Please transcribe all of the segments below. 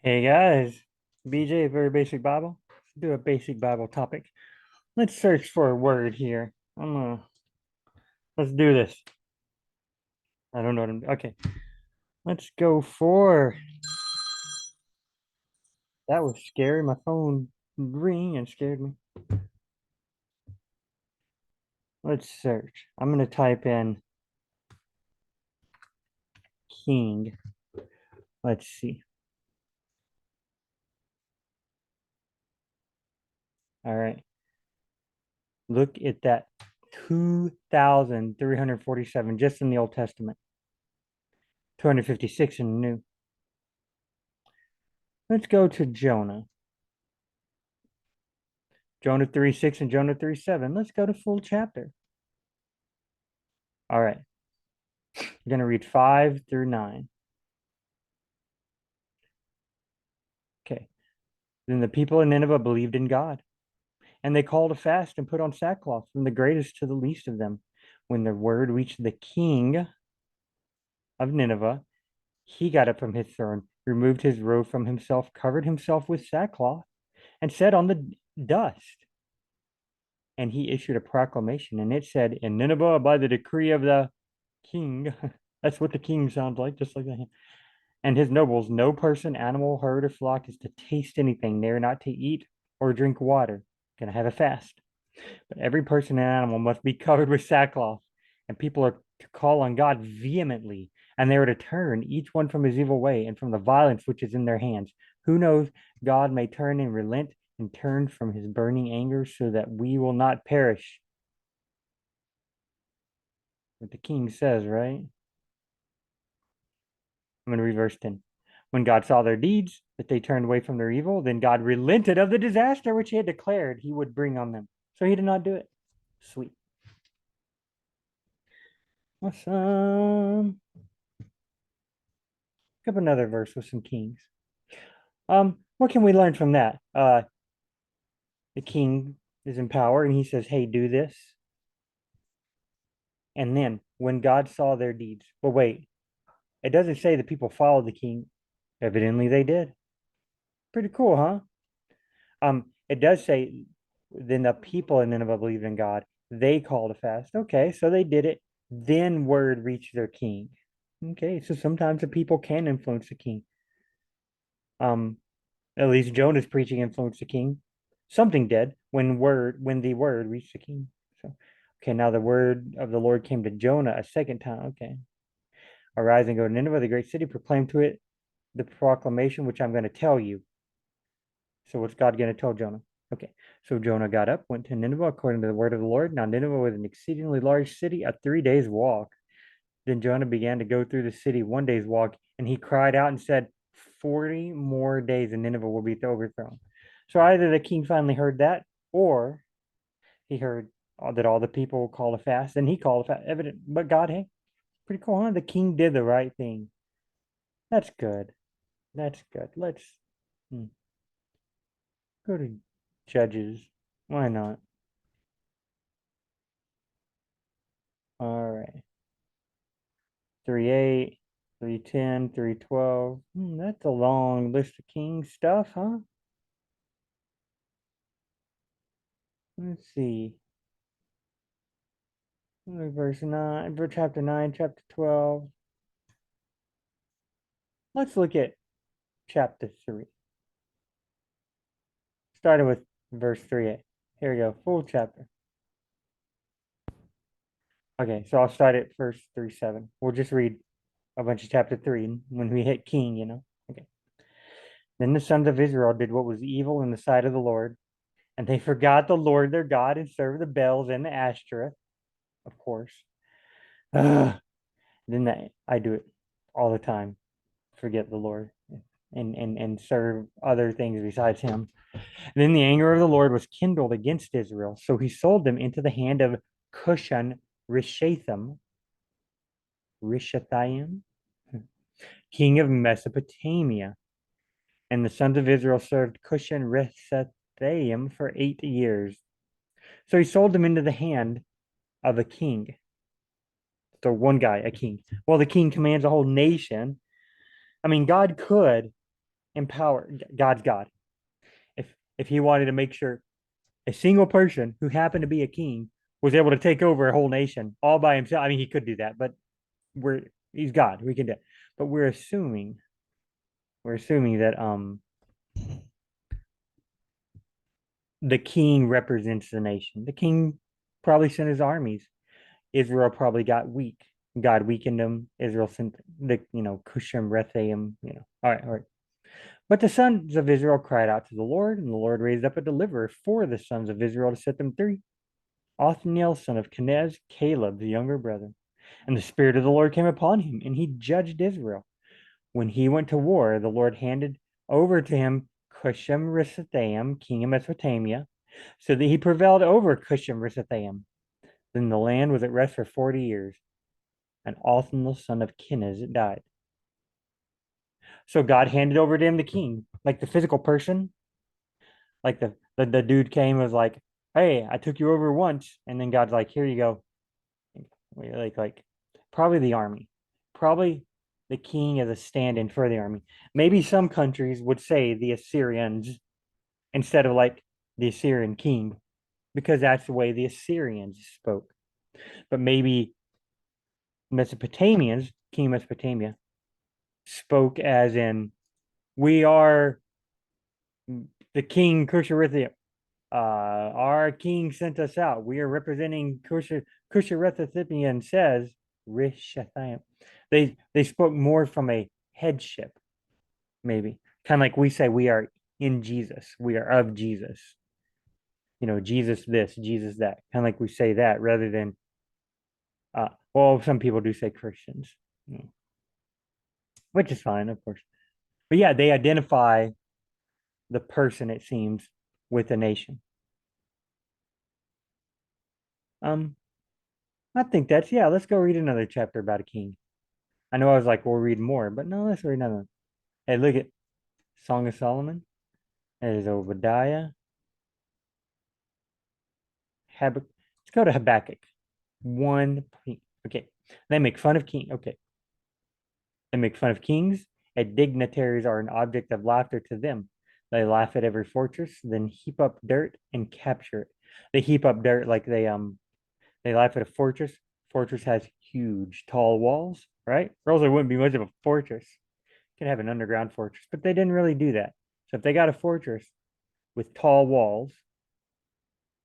Hey guys, BJ, very basic Bible. Let's do a basic Bible topic. Let's search for a word here. Let's do this. I don't know what okay. Let's go for that was scary. My phone ring and scared me. Let's search. I'm gonna type in king. Let's see. All right. Look at that. 2,347 just in the Old Testament. 256 in the New. Let's go to Jonah. Jonah 3:6 and Jonah 3:7. Let's go to full chapter. All right. I'm going to read 5 through 9. Okay. Then the people of Nineveh believed in God, and they called a fast and put on sackcloth from the greatest to the least of them. When the word reached the king of Nineveh, he got up from his throne, removed his robe from himself, covered himself with sackcloth, and sat on the dust. And he issued a proclamation, and it said, in Nineveh, by the decree of the king, that's what the king sounds like, just like that. And his nobles, no person, animal, herd, or flock is to taste anything. They are not to eat or drink water. Gonna have a fast. But every person and animal must be covered with sackcloth. And people are to call on God vehemently, and they are to turn each one from his evil way and from the violence which is in their hands. Who knows? God may turn and relent and turn from his burning anger so that we will not perish. What the king says, right? I'm going to read verse 10. When God saw their deeds, that they turned away from their evil, then God relented of the disaster which he had declared he would bring on them. So he did not do it. Sweet. Awesome. Pick up another verse with some kings. What can we learn from that? The king is in power and he says, hey, do this. And then when God saw their deeds, but wait, it doesn't say the people followed the king. Evidently they did. Pretty cool, huh? It does say then the people in Nineveh believed in God. They called a fast. Okay, so they did it. Then word reached their king. Okay, so sometimes the people can influence the king. Um, at least Jonah's preaching influenced the king. Something did when the word reached the king. So okay, now the word of the Lord came to Jonah a second time. Okay. Arise and go to Nineveh, the great city, proclaim to it the proclamation which I'm going to tell you. So what's God going to tell Jonah? Okay, so Jonah got up, went to Nineveh according to the word of the Lord. Now Nineveh was an exceedingly large city, a 3 days walk. Then Jonah began to go through the city 1 day's walk, and he cried out and said, 40 more days and Nineveh will be overthrown. So either the king finally heard that, or he heard that all the people called a fast, and he called a fast. Evident, but God, hey, pretty cool, huh? The king did the right thing. That's good. That's good. Let's hmm, go to Judges. Why not? All right. 3:8, 3:10, 3:12. That's a long list of king stuff, huh? Let's see. Verse 9, verse chapter 9, chapter 12. Let's look at chapter 3. Starting with verse 3. Here we go, full chapter. Okay, so I'll start at verse 3:7. We'll just read a bunch of chapter 3 when we hit king. Okay. Then the sons of Israel did what was evil in the sight of the Lord, and they forgot the Lord their God and served the Baals and the Ashtoreth, of course. Ugh. I do it all the time. Forget the Lord and serve other things besides him. Then the anger of the Lord was kindled against Israel, so he sold them into the hand of Cushan Rishathaim, king of Mesopotamia. And the sons of Israel served Cushan Rishathaim for 8 years. So he sold them into the hand of a king. So one guy, a king. Well, the king commands a whole nation. I mean, God could and power. God's God. If he wanted to make sure a single person who happened to be a king was able to take over a whole nation all by himself, I mean, he could do that, but we're he's God. We can do it. But we're assuming that the king represents the nation. The king probably sent his armies. Israel probably got weak. God weakened them. Israel sent the, Cushim, Rethaim, All right, all right. But the sons of Israel cried out to the Lord, and the Lord raised up a deliverer for the sons of Israel to set them free. Othniel, son of Kenaz, Caleb, the younger brother. And the Spirit of the Lord came upon him, and he judged Israel. When he went to war, the Lord handed over to him Cushim Rishathaim, king of Mesopotamia, so that he prevailed over Cushim Rishathaim. Then the land was at rest for 40 years, and Othniel, son of Kenaz, died. So God handed over to him the king, like the physical person, like the dude came and was like, "Hey, I took you over once," and then God's like, "Here you go." Like probably the army, probably the king as a stand-in for the army. Maybe some countries would say the Assyrians instead of like the Assyrian king, because that's the way the Assyrians spoke. But maybe Mesopotamians, King of Mesopotamia, spoke as in, "We are the king Kusharitha. Our king sent us out. We are representing Kusharitha and says Rishathaim." They spoke more from a headship, maybe. Kind of like we say we are in Jesus. We are of Jesus. Jesus this, Jesus that. Kind of like we say that rather than well, some people do say Christians, which is fine, of course. But yeah, they identify the person, it seems, with the nation. Um, I think that's yeah. Let's go read another chapter about a king. I know I was like, we'll read more, but no, let's read another one. Hey, look at Song of Solomon. There's Obadiah. Let's go to Habakkuk. One. Okay. They make fun of king. Okay. They make fun of kings, and dignitaries are an object of laughter to them. They laugh at every fortress, then heap up dirt and capture it. They heap up dirt like they laugh at a fortress. Fortress has huge, tall walls, right? Or else it wouldn't be much of a fortress. You could have an underground fortress, but they didn't really do that. So if they got a fortress with tall walls,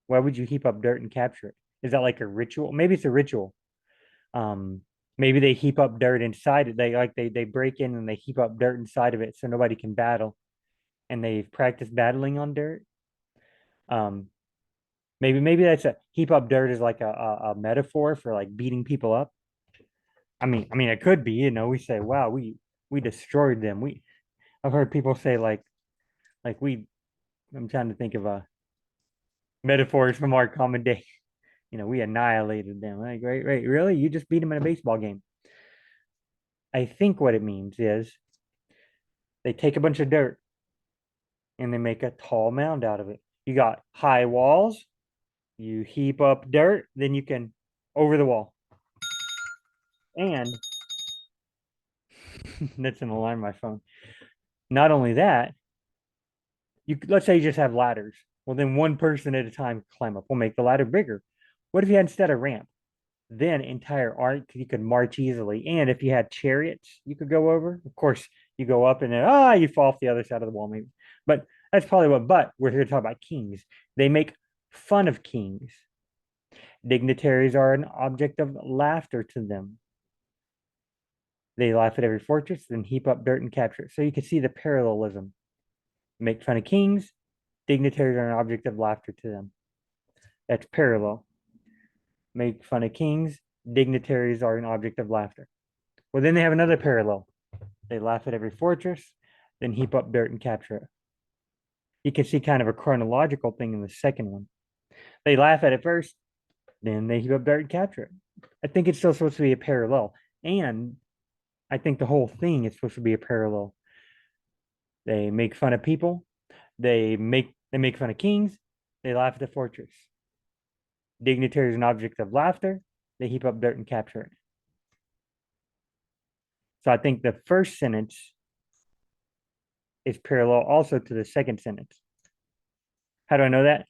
why would you heap up dirt and capture it? Is that like a ritual? Maybe it's a ritual. Um, Maybe they heap up dirt inside it. They break in and they heap up dirt inside of it so nobody can battle. And they've practiced battling on dirt. Um, maybe that's a heap up dirt is like a metaphor for like beating people up. I mean, it could be. We say, "Wow, we destroyed them." I've heard people say like we. I'm trying to think of metaphors from our common day. We annihilated them. Like, right, really? You just beat them in a baseball game. I think what it means is they take a bunch of dirt and they make a tall mound out of it. You got high walls, you heap up dirt, then you can over the wall. And that's an alarm on my phone. Not only that, let's say you just have ladders. Well, then one person at a time climb up. We'll make the ladder bigger. What if you had instead a ramp? Then entire arc you could march easily. And if you had chariots, you could go over. Of course, you go up and then you fall off the other side of the wall, maybe. But that's probably what. But we're here to talk about kings. They make fun of kings. Dignitaries are an object of laughter to them. They laugh at every fortress, then heap up dirt and capture it. So you can see the parallelism. Make fun of kings, dignitaries are an object of laughter to them. That's parallel. Make fun of kings, dignitaries are an object of laughter. Well, then they have another parallel. They laugh at every fortress, then heap up dirt and capture it. You can see kind of a chronological thing in the second one. They laugh at it first, then they heap up dirt and capture it. I think it's still supposed to be a parallel. And I think the whole thing is supposed to be a parallel. They make fun of people, they make fun of kings, they laugh at the fortress. Dignitary is an object of laughter, they heap up dirt and capture it. So I think the first sentence is parallel also to the second sentence. How do I know that?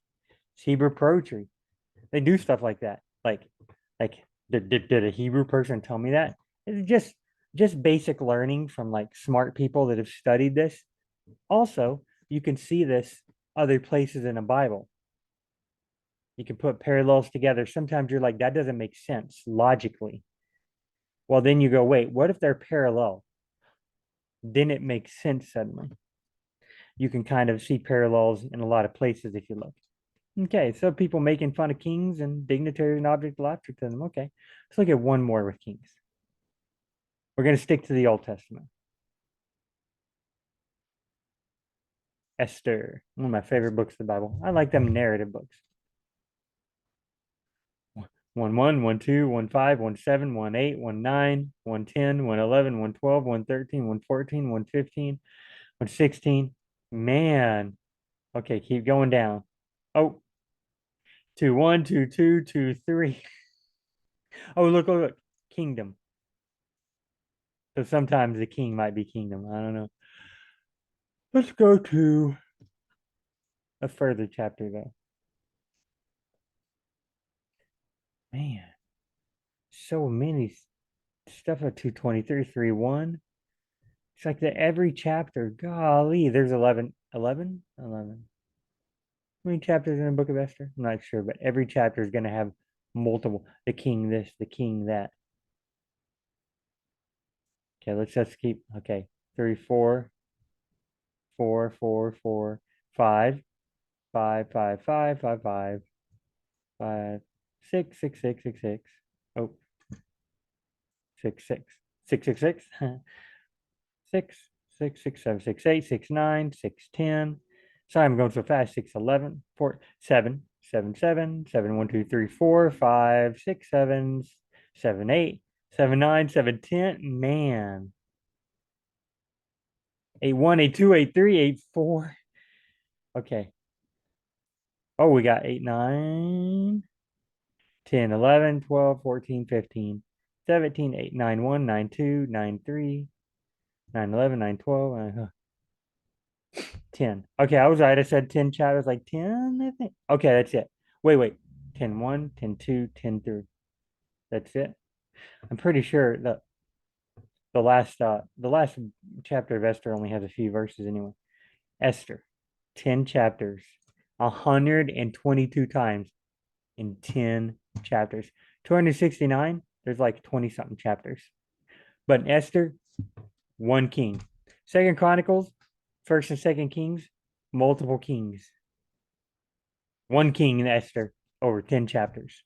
It's Hebrew poetry. They do stuff like that. Like did a Hebrew person tell me that? It's just basic learning from like smart people that have studied this. Also, you can see this other places in the Bible. You can put parallels together. Sometimes you're like, that doesn't make sense logically. Well, then you go, wait, what if they're parallel? Then it makes sense suddenly. You can kind of see parallels in a lot of places if you look. Okay, so people making fun of kings and dignitaries and object of laughter to them. Okay, let's look at one more with kings. We're going to stick to the Old Testament. Esther, one of my favorite books of the Bible. I like them narrative books. 1:1, 1:2, 1:5, 1:7, 1:8, 1:9, 1:10, 1:11, 1:12, 1:13, 1:14, 1:15, 1:16. Man. Okay, keep going down. Oh, 2:1, 2:2, 2:3. Oh, look. Kingdom. So sometimes the king might be kingdom. I don't know. Let's go to a further chapter though. Man, so many stuff at 2:23, 3:1. It's like that every chapter. Golly, there's 11. 11? 11. How many chapters in the book of Esther? I'm not sure, but every chapter is going to have multiple. The king this, the king that. Okay, let's just keep. Okay, 3, 4, 4, 4, 4, 5, 5, 5, 5, 5, 5, 5, 6, 6, 6, 6, 6. Oh, 6, 6, 6, 6, 6, 6, 6, 6, 7, 6, 8, 6, 9, 6, 10. Sorry, I'm going so fast. 6, 11, 4, 7, 7, 7, 7, 1, 2, 3, 4, 5, 6, 7, 7, 8, 7, 9, 7, 10. Man. 8, 1, 8, 2, 8, 3, 8, 4. Okay. Oh, we got 8, 9, 10, 11, 12, 14, 15, 17, 8, 9, 1, 9, 2, 9, 3, 9, 11, 9, 12, 10. Okay, I was right. I said 10 chapters, like 10, I think. Okay, that's it. Wait. 10, 1, 10, 2, 10, 3. That's it. I'm pretty sure that the last chapter of Esther only has a few verses anyway. Esther, 10 chapters, 122 times in 10 chapters. 269, there's like 20 something chapters. But in Esther, one king. Second Chronicles, First and Second Kings, multiple kings. One king in Esther, over 10 chapters.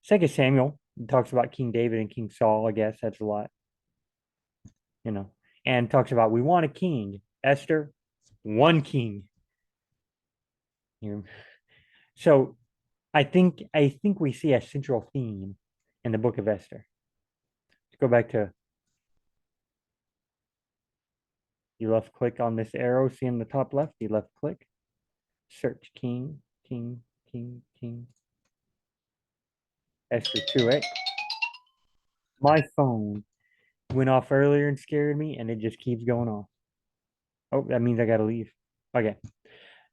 Second Samuel talks about King David and King Saul. I guess that's a lot, you know, and talks about we want a king. Esther, one king. So I think we see a central theme in the book of Esther. Let's go back to you left click on this arrow, see in the top left, you left click, search king, king, king, king. Esther 2:8. My phone went off earlier and scared me, and it just keeps going off. Oh, that means I gotta leave. Okay.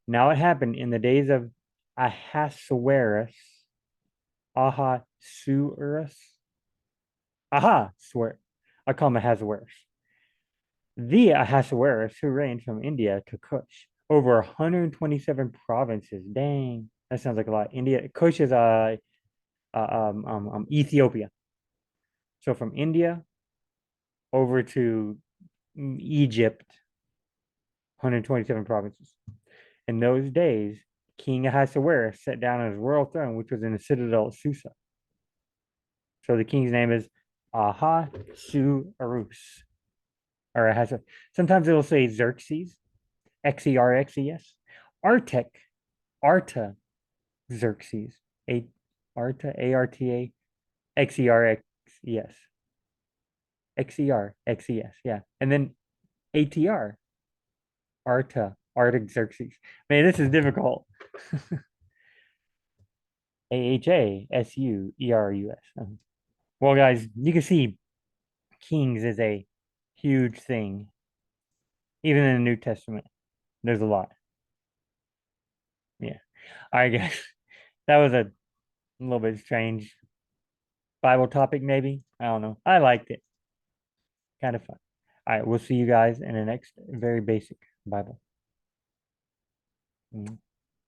Now it happened in the days of Ahasuerus. Ahasuerus. Aha, swear. I call him Ahasuerus. The Ahasuerus who reigned from India to Kush over 127 provinces. Dang, that sounds like a lot. India, Kush is Ethiopia. So from India over to Egypt, 127 provinces. In those days, King Ahasuerus sat down on his royal throne, which was in the citadel of Susa. So the king's name is Ahasuerus. Or Ahasuerus. Sometimes it'll say Xerxes, Xerxes. Artek, Arta Xerxes, A Arta, Arta, Xerx, yes. Xerxes, yeah. And then ATR, Arta, Artaxerxes. Man, this is difficult. Ahasuerus. Well, guys, you can see kings is a huge thing Even in the New Testament, there's a lot. Yeah. I guess that was a little bit strange Bible topic, maybe. I don't know. I liked it. Kind of fun. All right, we'll see you guys in the next very basic Bible. Mm.